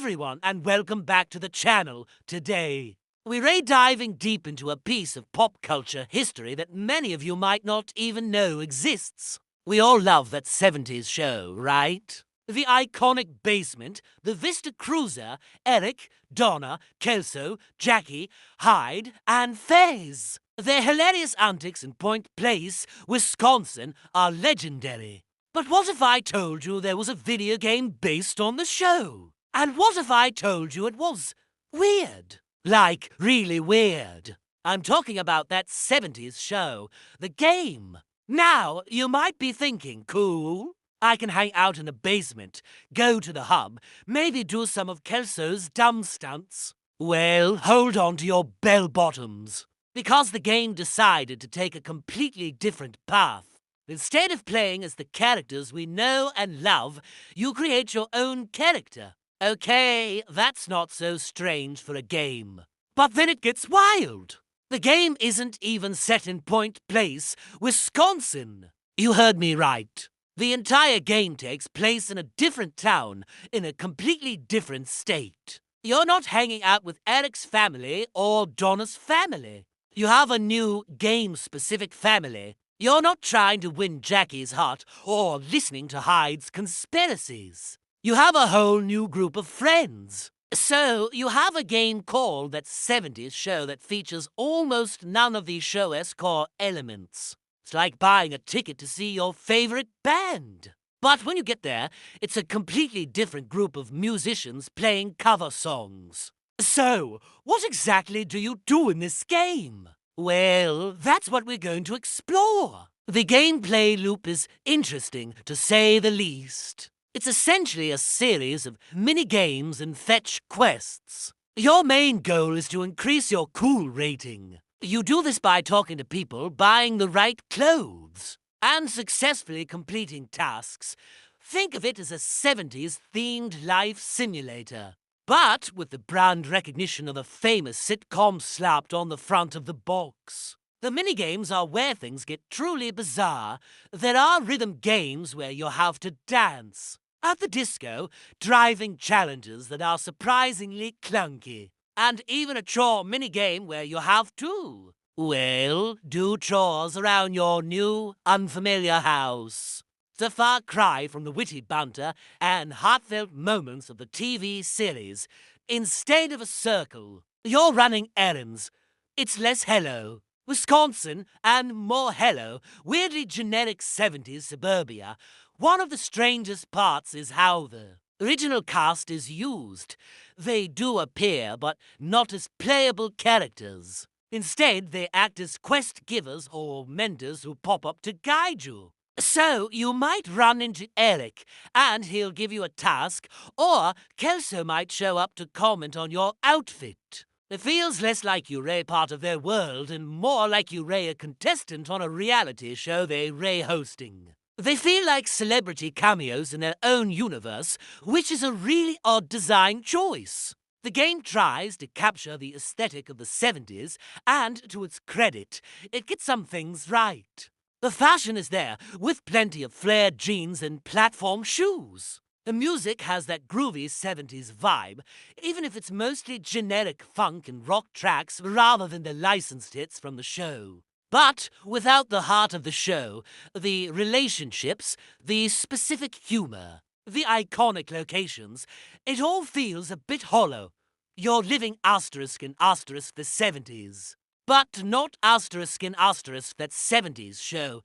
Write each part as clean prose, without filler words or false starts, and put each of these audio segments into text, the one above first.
everyone, and welcome back to the channel. Today, we're diving deep into a piece of pop culture history that many of you might not even know exists. We all love that 70s show, right? The iconic basement, the Vista Cruiser, Eric, Donna, Kelso, Jackie, Hyde, and Faze. Their hilarious antics in Point Place, Wisconsin, are legendary. But what if I told you there was a video game based on the show? And what if I told you it was weird? Like, really weird. I'm talking about that 70s show, the game. Now, you might be thinking, cool. I can hang out in the basement, go to the hub, maybe do some of Kelso's dumb stunts. Well, hold on to your bell-bottoms. Because the game decided to take a completely different path. Instead of playing as the characters we know and love, you create your own character. Okay, that's not so strange for a game. But then it gets wild. The game isn't even set in Point Place, Wisconsin. You heard me right. The entire game takes place in a different town, in a completely different state. You're not hanging out with Eric's family or Donna's family. You have a new game-specific family. You're not trying to win Jackie's heart or listening to Hyde's conspiracies. You have a whole new group of friends. So, you have a game called that 70s show that features almost none of the show's core elements. It's like buying a ticket to see your favorite band. But when you get there, it's a completely different group of musicians playing cover songs. So, what exactly do you do in this game? Well, that's what we're going to explore. The gameplay loop is interesting, to say the least. It's essentially a series of mini-games and fetch quests. Your main goal is to increase your cool rating. You do this by talking to people, buying the right clothes, and successfully completing tasks. Think of it as a 70s-themed life simulator. But with the brand recognition of a famous sitcom slapped on the front of the box. The minigames are where things get truly bizarre. There are rhythm games where you have to dance. At the disco, driving challenges that are surprisingly clunky. And even a chore minigame where you have to, well, do chores around your new, unfamiliar house. It's a far cry from the witty banter and heartfelt moments of the TV series. Instead of a circle, you're running errands. It's less hello, Wisconsin, and more hello, weirdly generic 70s suburbia. One of the strangest parts is how the original cast is used. They do appear, but not as playable characters. Instead, they act as quest givers or mentors who pop up to guide you. So, you might run into Eric, and he'll give you a task, or Kelso might show up to comment on your outfit. It feels less like you're part of their world and more like you're a contestant on a reality show they're hosting. They feel like celebrity cameos in their own universe, which is a really odd design choice. The game tries to capture the aesthetic of the 70s, and to its credit, it gets some things right. The fashion is there, with plenty of flared jeans and platform shoes. The music has that groovy 70s vibe, even if it's mostly generic funk and rock tracks rather than the licensed hits from the show. But without the heart of the show, the relationships, the specific humor, the iconic locations, it all feels a bit hollow. You're living asterisk in asterisk the 70s. But not asterisk in asterisk that 70s show.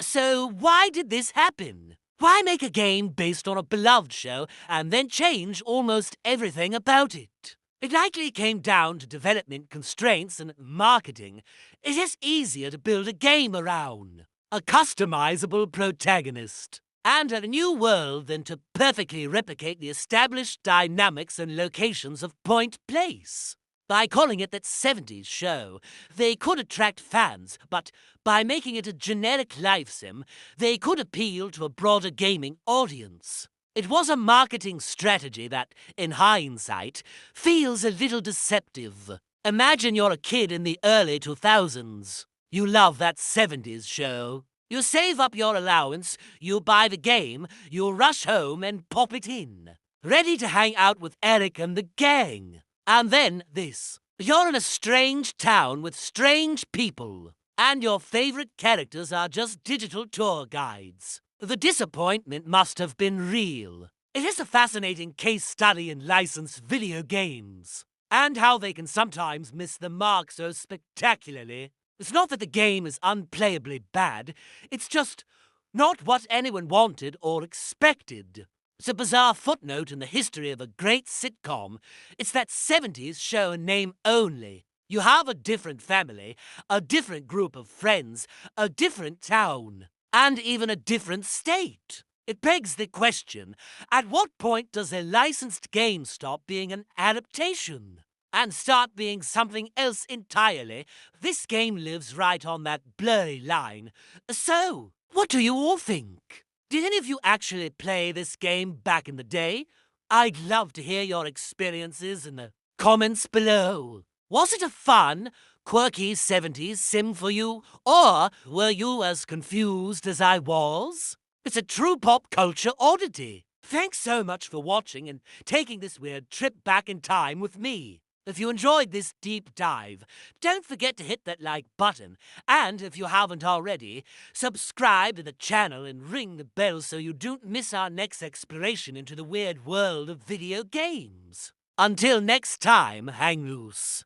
So why did this happen? Why make a game based on a beloved show and then change almost everything about it? It likely came down to development constraints and marketing. It is easier to build a game around a customizable protagonist and a new world than to perfectly replicate the established dynamics and locations of Point Place. By calling it that 70s show, they could attract fans, but by making it a generic life sim, they could appeal to a broader gaming audience. It was a marketing strategy that, in hindsight, feels a little deceptive. Imagine you're a kid in the early 2000s. You love that 70s show. You save up your allowance, you buy the game, you rush home and pop it in. ready to hang out with Eric and the gang. And then this. You're in a strange town with strange people, and your favorite characters are just digital tour guides. The disappointment must have been real. It is a fascinating case study in licensed video games, and how they can sometimes miss the mark so spectacularly. It's not that the game is unplayably bad, it's just not what anyone wanted or expected. It's a bizarre footnote in the history of a great sitcom. It's that 70s show in name only. You have a different family, a different group of friends, a different town, and even a different state. It begs the question, at what point does a licensed game stop being an adaptation and start being something else entirely? This game lives right on that blurry line. So, what do you all think? Did any of you actually play this game back in the day? I'd love to hear your experiences in the comments below. Was it a fun, quirky 70s sim for you, or were you as confused as I was? It's a true pop culture oddity. Thanks so much for watching and taking this weird trip back in time with me. If you enjoyed this deep dive, don't forget to hit that like button, and if you haven't already, subscribe to the channel and ring the bell so you don't miss our next exploration into the weird world of video games. Until next time, hang loose.